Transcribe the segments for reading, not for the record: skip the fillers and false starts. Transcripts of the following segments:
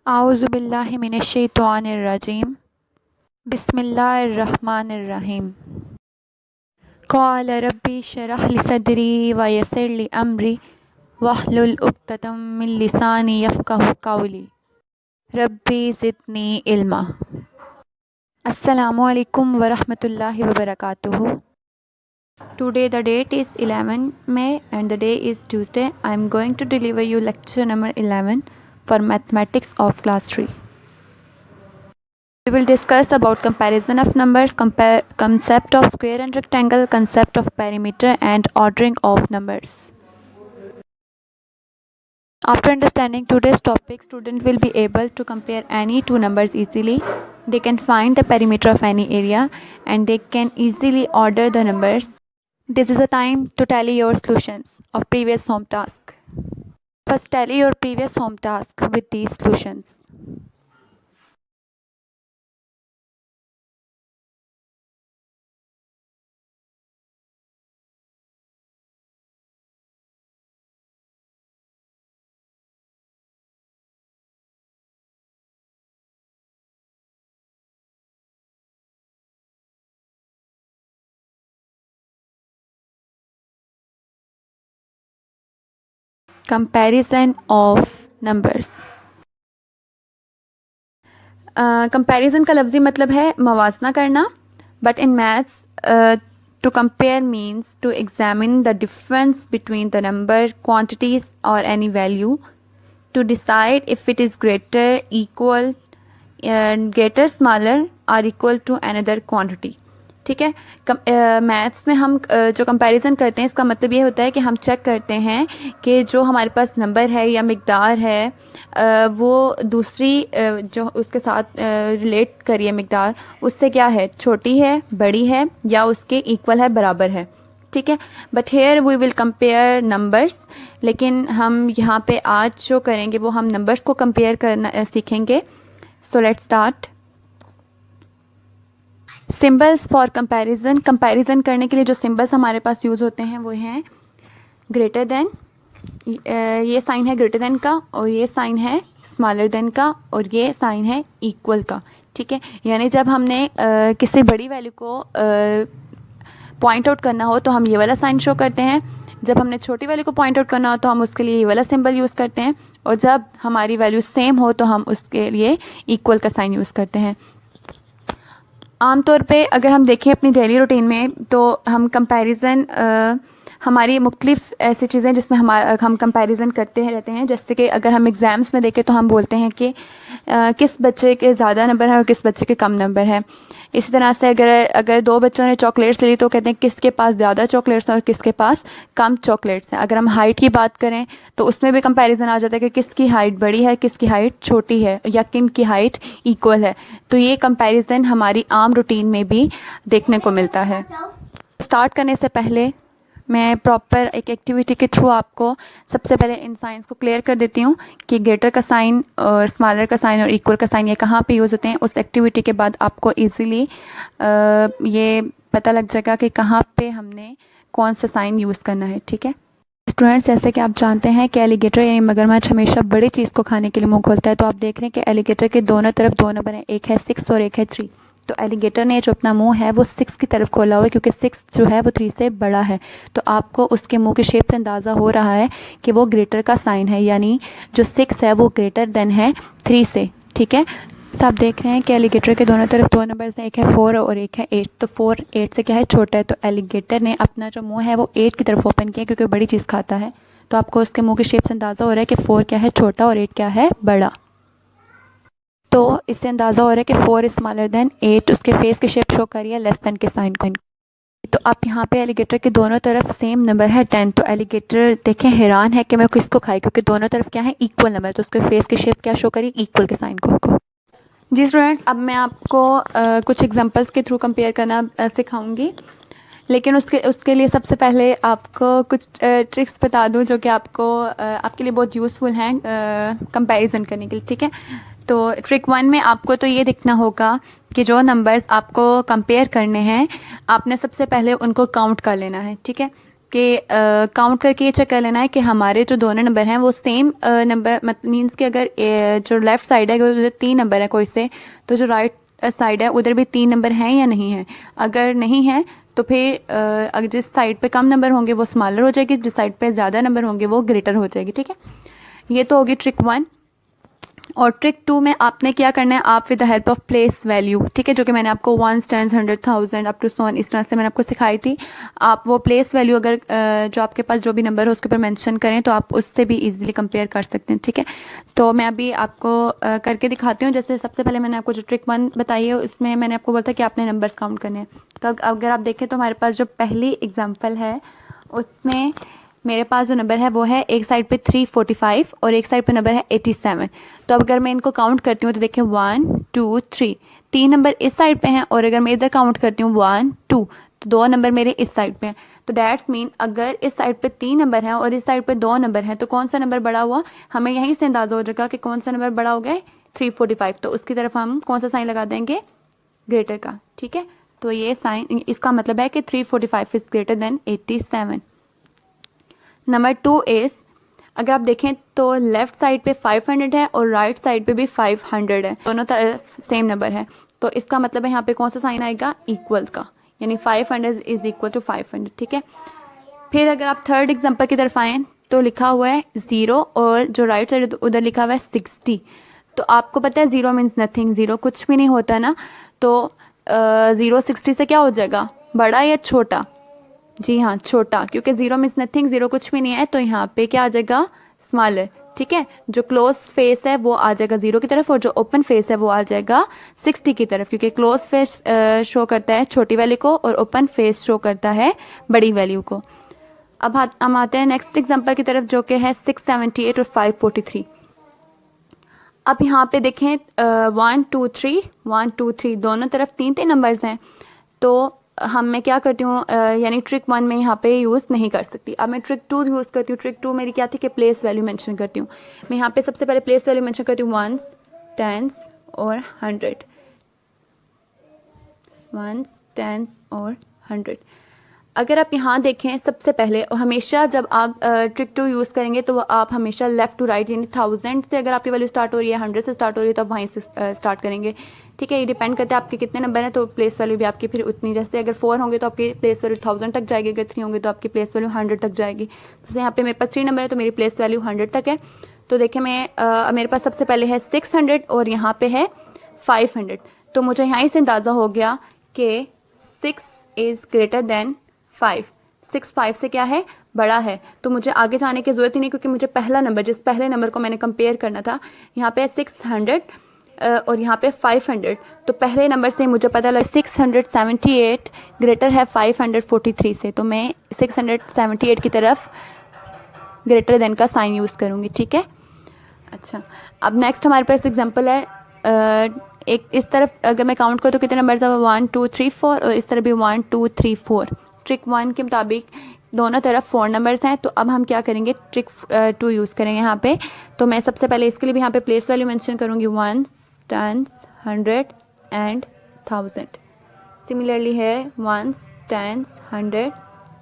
आऊज़ु बिल्लाहि मिनश्शैतानिर्रजीम बिस्मिल्लाहिर्रहमानिर्रहीम क़ाल रब्बि इश्रह ली सदरी व यस्सिर ली अमरी वहलुल उक़्दतम मिन लिसानी यफ़क़हू क़ौली रब्बी ज़िदनी इल्मा। अस्सलामु अलैकुम व रहमतुल्लाहि व बरकातुहू। Today the date is 11 May and the day is Tuesday. I am going to deliver you lecture number 11 for mathematics of class 3. We will discuss about comparison of numbers, concept of square and rectangle, concept of perimeter and ordering of numbers. After understanding today's topic, student will be able to compare any two numbers easily. They can find the perimeter of any area and they can easily order the numbers. This is the time to tally your solutions of previous home task. First tally your previous home task with these solutions. Comparison of numbers. Comparison का लफ्ज़ी मतलब है मवाजना करना, but in maths to compare means to examine the difference between the number quantities और any value to decide if it is greater, equal, greater, smaller और equal to another quantity. ठीक है। मैथ्स में हम जो कंपैरिजन करते हैं इसका मतलब ये होता है कि हम चेक करते हैं कि जो हमारे पास नंबर है या मिकदार है वो दूसरी जो उसके साथ रिलेट करिए मिकदार, उससे क्या है, छोटी है, बड़ी है या उसके इक्वल है, बराबर है। ठीक है। But here we will compare numbers, लेकिन हम यहाँ पे आज जो करेंगे वो हम नंबर्स को कंपेयर करना सीखेंगे। So let's start. Symbols for comparison. Comparison करने के लिए जो सिंबल्स हमारे पास यूज़ होते हैं वो हैं ग्रेटर देन, ये साइन है ग्रेटर देन का, और ये साइन है स्मॉलर देन का, और ये साइन है इक्वल का। ठीक है। यानी जब हमने किसी बड़ी वैल्यू को पॉइंट आउट करना हो तो हम ये वाला साइन शो करते हैं, जब हमने छोटी वैल्यू को पॉइंट आउट करना हो तो हम उसके लिए ये वाला सिंबल यूज़ करते हैं, और जब हमारी वैल्यू सेम हो तो हम उसके लिए इक्वल का साइन यूज़ करते हैं। आमतौर पे अगर हम देखें अपनी डेली रूटीन में तो हम कंपैरिजन हमारी मुख्तलिफ़ ऐसी चीज़ें जिसमें हम कंपैरिजन करते रहते हैं। जैसे कि अगर हम एग्ज़ाम्स में देखें तो हम बोलते हैं कि किस बच्चे के ज़्यादा नंबर है और किस बच्चे के कम नंबर है। इसी तरह से अगर दो बच्चों ने चॉकलेट्स ली तो कहते हैं किसके पास ज़्यादा चॉकलेट्स हैं और किसके पास कम चॉकलेट्स हैं। अगर हम हाइट की बात करें तो उसमें भी कंपैरिजन आ जाता है कि किसकी हाइट बड़ी है, किसकी हाइट छोटी है, या किन की हाइट इक्वल है। तो ये कंपैरिजन हमारी आम रूटीन में भी देखने को मिलता है। स्टार्ट करने से पहले मैं प्रॉपर एक एक्टिविटी के थ्रू आपको सबसे पहले इन साइंस को क्लियर कर देती हूँ कि ग्रेटर का साइन और स्मॉलर का साइन और इक्वल का साइन ये कहाँ पे यूज़ होते हैं। उस एक्टिविटी के बाद आपको इजीली ये पता लग जाएगा कि कहाँ पे हमने कौन सा साइन यूज़ करना है। ठीक है स्टूडेंट्स, जैसे कि आप जानते हैं कि एलिगेटर यानी मगरमच्छ हमेशा बड़ी चीज़ को खाने के लिए मुँह खोलता है। तो आप देख रहे हैं कि एलिगेटर के दोनों तरफ दो नंबर हैं, एक है 6 और एक है 3। तो एलिगेटर ने जो अपना मुंह है वो 6 की तरफ खोला हुआ है, क्योंकि 6 जो है वो 3 से बड़ा है। तो आपको उसके मुंह की शेप से अंदाज़ा हो रहा है कि वो ग्रेटर का साइन है, यानी जो 6 है वो ग्रेटर देन है 3 से। ठीक है। तो आप देख रहे हैं कि एलिगेटर के दोनों तरफ दो नंबर्स हैं, एक है 4 और एक है 8। तो 4 8 से क्या है, छोटा है। तो एलिगेटर ने अपना जो मुंह है वो 8 की तरफ ओपन किया, क्योंकि बड़ी चीज़ खाता है। तो आपको उसके मुंह की शेप से अंदाज़ा हो रहा है कि 4 क्या है, छोटा, और 8 क्या है, बड़ा। तो इससे अंदाज़ा हो रहा है कि 4 स्मॉलर देन 8। उसके फेस की शेप शो करिए लेस देन के साइन को। तो आप यहाँ पे एलिगेटर के दोनों तरफ सेम नंबर है 10। तो एलिगेटर देखें हैरान है कि मैं किसको खाई, क्योंकि दोनों तरफ क्या है, इक्वल नंबर। तो उसके फेस की शेप क्या शो करी, इक्वल के साइन को। जी स्टूडेंट्स, अब मैं आपको कुछ एग्जांपल्स के थ्रू कंपेयर करना सिखाऊंगी, लेकिन उसके लिए सबसे पहले आपको कुछ ट्रिक्स बता दूं जो कि आपके लिए बहुत यूज़फुल हैं कंपैरिजन करने के लिए। ठीक है। तो ट्रिक 1 में आपको तो ये दिखना होगा कि जो नंबर्स आपको कंपेयर करने हैं आपने सबसे पहले उनको काउंट कर लेना है। ठीक है। कि काउंट करके ये चेक कर लेना है कि हमारे जो दोनों नंबर हैं वो सेम नंबर, मतलब मीन्स कि अगर जो लेफ़्ट साइड है उधर 3 नंबर है कोई से, तो जो राइट साइड है उधर भी 3 नंबर हैं या नहीं है। अगर नहीं है तो फिर अगर जिस साइड पे कम नंबर होंगे वो स्मॉलर हो जाएगी, जिस साइड पे ज़्यादा नंबर होंगे वो ग्रेटर हो जाएगी। ठीक है, ये तो होगी ट्रिक 1। और ट्रिक 2 में आपने क्या करना है, आप with the help of place value, ठीक है, जो कि मैंने आपको 1, 10, 100, 1000 अप टू 100 इस तरह से मैंने आपको सिखाई थी। आप वो प्लेस वैल्यू अगर जो आपके पास जो भी नंबर हो उसके ऊपर मेंशन करें तो आप उससे भी इजीली कंपेयर कर सकते हैं। ठीक है, तो मैं अभी आपको करके दिखाती हूँ। जैसे सबसे पहले मैंने आपको जो ट्रिक 1 बताई है उसमें मैंने आपको बोला था कि आपने नंबर्स काउंट करने हैं। तो अगर आप देखें तो हमारे पास जो पहली एग्जाम्पल है उसमें मेरे पास जो नंबर है वो है एक साइड पे 345 और एक साइड पे नंबर है 87। तो अब अगर मैं इनको काउंट करती हूँ तो देखिए 1 2 3, 3 नंबर इस साइड पे हैं, और अगर मैं इधर काउंट करती हूँ 1 2 तो 2 नंबर मेरे इस साइड पे हैं। तो डैट्स मीन अगर इस साइड पे 3 नंबर हैं और इस साइड पे 2 नंबर हैं तो कौन सा नंबर बड़ा हुआ, हमें यहीं से अंदाज़ा हो जाएगा कि कौन सा नंबर बड़ा हो गया 345। तो उसकी तरफ हम कौन सा साइन लगा देंगे, ग्रेटर का। ठीक है, तो ये साइन, इसका मतलब है कि 345 is greater than 87। Number 2 is, अगर आप देखें तो लेफ़्ट साइड पे 500 है और राइट साइड पे भी 500 है, दोनों तरफ सेम नंबर है। तो इसका मतलब है यहाँ पे कौन सा साइन आएगा, इक्वल का, यानी 500 इज़ इक्वल टू 500। ठीक है, फिर अगर आप थर्ड एग्जांपल की तरफ आएँ तो लिखा हुआ है 0 और जो राइट साइड उधर लिखा हुआ है 60। तो आपको पता है 0 मीन्स नथिंग, 0 कुछ भी नहीं होता ना। तो 0 60 से क्या हो जाएगा, बड़ा या छोटा? जी हाँ, छोटा, क्योंकि 0 मीन्स नथिंग, 0 कुछ भी नहीं है। तो यहाँ पे क्या आ जाएगा, स्मॉलर। ठीक है, जो क्लोज फेस है वो आ जाएगा 0 की तरफ और जो ओपन फेस है वो आ जाएगा 60 की तरफ, क्योंकि क्लोज फेस शो करता है छोटी वैल्यू को और ओपन फेस शो करता है बड़ी वैल्यू को। अब हम आते हैं नेक्स्ट एग्जांपल की तरफ जो कि है 678 और 543। अब यहाँ पे देखें 1 2 3 1 2 3 दोनों तरफ 3 नंबर्स हैं। तो मैं क्या करती हूँ, यानी ट्रिक 1 में यहाँ पे यूज़ नहीं कर सकती। अब मैं ट्रिक 2 यूज़ करती हूँ। ट्रिक 2 मेरी क्या थी कि प्लेस वैल्यू मेंशन करती हूँ। मैं यहाँ पे सबसे पहले प्लेस वैल्यू मेंशन करती हूँ 1s 10s और 100, 1s 10s और 100। अगर आप यहाँ देखें सबसे पहले, हमेशा जब आप ट्रिक 2 यूज़ करेंगे तो आप हमेशा लेफ़्ट टू राइट, यानी 1000 से अगर आपकी वैल्यू स्टार्ट हो रही है, 100 से स्टार्ट हो रही है, तो आप वहीं से स्टार्ट करेंगे। ठीक है, ये डिपेंड करता है आपके कितने नंबर हैं, तो प्लेस वैल्यू भी आपकी फिर उतनी, जैसे अगर 4 होंगे तो आपकी प्लेस वैल्यू 1000 तक जाएगी, अगर 3 होंगे तो आपकी प्लेस वैल्यू 100 तक जाएगी। जैसे यहाँ पे मेरे पास 3 नंबर है तो मेरी प्लेस वैल्यू 100 तक है। तो देखिए मैं मेरे पास सबसे पहले है 600 और यहाँ पे है 500। तो मुझे यहाँ से अंदाज़ा हो गया कि 6 इज़ ग्रेटर देन 5, 6 5 से क्या है, बड़ा है। तो मुझे आगे जाने की ज़रूरत ही नहीं, क्योंकि मुझे पहला नंबर, जिस पहले नंबर को मैंने कंपेयर करना था, यहाँ पे 600 और यहाँ पे 500। तो पहले नंबर से मुझे पता लगा 678 ग्रेटर है 543 से, तो मैं 678 की तरफ ग्रेटर देन का साइन यूज़ करूँगी। ठीक है, अच्छा, अब नेक्स्ट हमारे पास एग्जांपल है एक इस तरफ अगर मैं काउंट करूँ तो कितने नंबर्स है, 1 2 3 4 और इस तरफ भी 1 2 3 4। ट्रिक 1 के मुताबिक दोनों तरफ 4 नंबर्स हैं। तो अब हम क्या करेंगे, ट्रिक 2 यूज़ करेंगे यहाँ पे। तो मैं सबसे पहले इसके लिए भी यहाँ पे प्लेस वैल्यू मेंशन करूँगी 1s 10s 100 एंड 1000। सिमिलरली है 1s 10s 100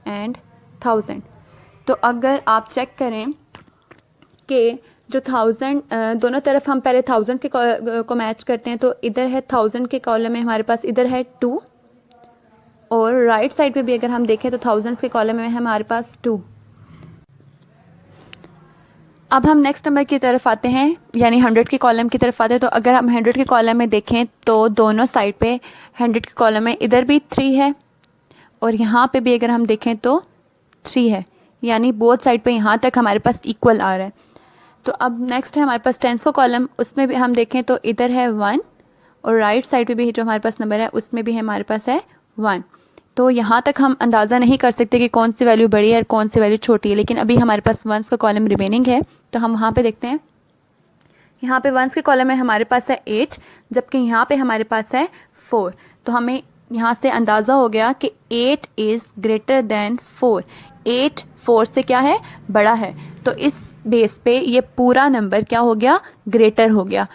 एंड 1000। तो अगर आप चेक करें कि जो 1000 दोनों तरफ हम पहले 1000 के को मैच करते हैं, तो इधर है 1000 के कॉलम में हमारे पास इधर है 2, और राइट साइड पे भी अगर हम देखें तो 1000 के कॉलम में हमारे पास 2। अब हम नेक्स्ट नंबर की तरफ आते हैं, यानी 100 के कॉलम की तरफ आते हैं। तो अगर हम 100 के कॉलम में देखें तो दोनों साइड पे 100 के कॉलम में इधर भी 3 है और यहाँ पे भी अगर हम देखें तो 3 है, यानी बोथ साइड पे यहाँ तक हमारे पास इक्वल आ रहा है। तो अब नेक्स्ट है हमारे पास 10s का कॉलम, उसमें भी हम देखें तो इधर है 1 और राइट साइड पे भी जो हमारे पास नंबर है उसमें भी हमारे पास है 1। तो यहाँ तक हम अंदाज़ा नहीं कर सकते कि कौन सी वैल्यू बड़ी है और कौन सी वैल्यू छोटी है, लेकिन अभी हमारे पास 1s का कॉलम रिमेनिंग है। तो हम वहाँ पे देखते हैं, यहाँ पे 1s के कॉलम में हमारे पास है 8, जबकि यहाँ पे हमारे पास है 4। तो हमें यहाँ से अंदाज़ा हो गया कि 8 इज़ ग्रेटर दैन 4, 8 4 से क्या है, बड़ा है। तो इस बेस पे ये पूरा नंबर क्या हो गया, ग्रेटर हो गया।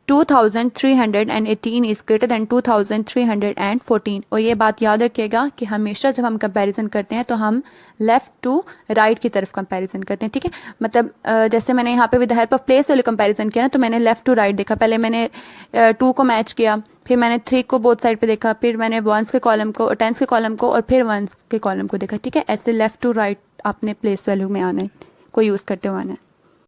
2318 इज़ ग्रेटर दैन 2314। और ये बात याद रखिएगा कि हमेशा जब हम कंपैरिजन करते हैं तो हम लेफ़्ट टू राइट की तरफ कंपैरिजन करते हैं, ठीक है। मतलब जैसे मैंने यहाँ पे with the help of place value comparison किया ना, तो मैंने लेफ़्ट टू राइट देखा। पहले मैंने 2 को मैच किया, फिर मैंने 3 को बोथ साइड पे देखा, फिर मैंने वंस के कॉलम को, टेंस के कॉलम को, और फिर वंस के कॉलम को देखा, ठीक है। ऐसे लेफ़्ट टू राइट आपने प्लेस वैल्यू में आना है, को यूज़ करते हुए आना है।